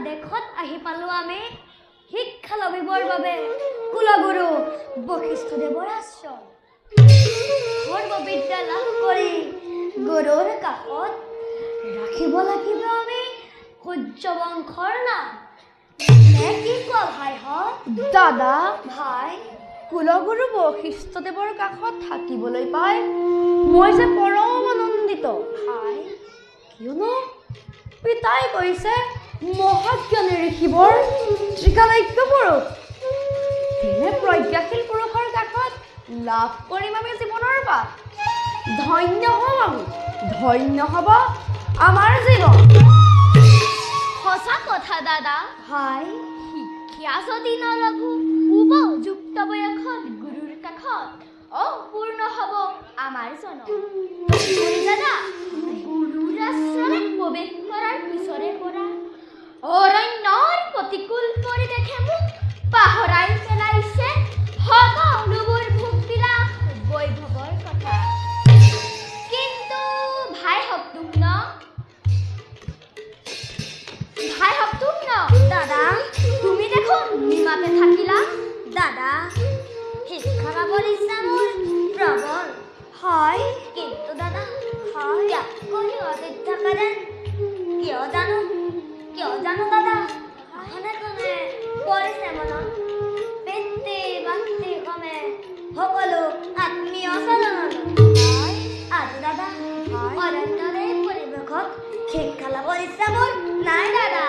দেশত আহি পালো আমি শিক্ষা লভিবৰ বাবে কুলগুৰু বশিষ্ঠদেৱৰ আশ্ৰম সৰ্ববিদ্যা লাভ কৰি গুৰুৰ কাষত ৰাখিব লাগিব আমি সূৰ্যবংশৰ নাম নে কি কোৱা ভাইহঁত? দাদা ভাই কুলগুৰু বশিষ্ঠদেৱৰ কাষত থাকিবলৈ পাই মই যে পৰম আনন্দিত। ভাই কিয়নো পিতাই কৈছে মহাজ্ঞানী ঋষিবৰ ত্ৰিকালজ্ঞ পুৰুষ তেনে প্ৰজ্ঞাশীল পুৰুষৰ কাষত লাভ কৰিম আমি জীৱনৰ পাঠ। ধন্য হ'ম আমি, ধন্য হ'ব আমাৰ জীৱন। সঁচা কথা দাদা। ভাই শিক্ষা যদি নলভো উপযুক্ত বয়সত গুৰুৰ কাষত অপূৰ্ণ হ'ব আমাৰ জনম। দাদা গুৰুৰ আশ্ৰমত প্ৰৱেশ কৰাৰ পিছৰে পৰা অৰণ্যৰ প্ৰতিকূল পৰিৱেশে মোক পাহৰাই পেলাইছে সকলোবোৰ ভোগবিলাস বৈভৱৰ কথা। কিন্তু ভাই হকটোক ন দাদা তুমি দেখোন নিমাতে থাকিলা। দাদা শিক্ষা পাবৰ ইচ্ছা মোৰ প্ৰবল হয়, কিন্তু দাদা ত্যাগ কৰি অতীত থকা যেন কিয় জানো দাদা খনে খনে পৰিছে মনত পিতৃ মাতৃ কমে সকলো আত্মীয় চলনত আজি দাদা অৰণ্যৰে পৰিৱেশত শিক্ষা লাভৰ ইচ্ছা মোৰ নাই দাদা।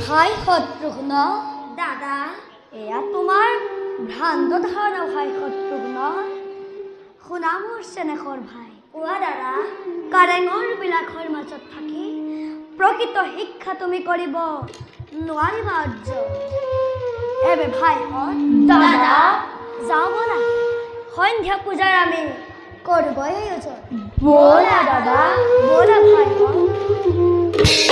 ভাই শত্ৰুঘ্ন দাদা এয়া তোমাৰ ভ্ৰান্ত ধাৰণা ভাই শত্ৰুঘ্ন। শুনা মোৰ চেনেহৰ ভাই কোৱা দাদা কাৰেঙৰ বিলাসৰ মাজত থাকি প্ৰকৃত শিক্ষা তুমি কৰিব নোৱাৰিবা অৰ্জন। এবে ভাইহঁত দাদা যাওঁ ব'লা সন্ধ্যা পূজাৰ আমি কৰোঁগৈ আয়োজন। ব'লা দাদা ব'লা ভাইহঁত।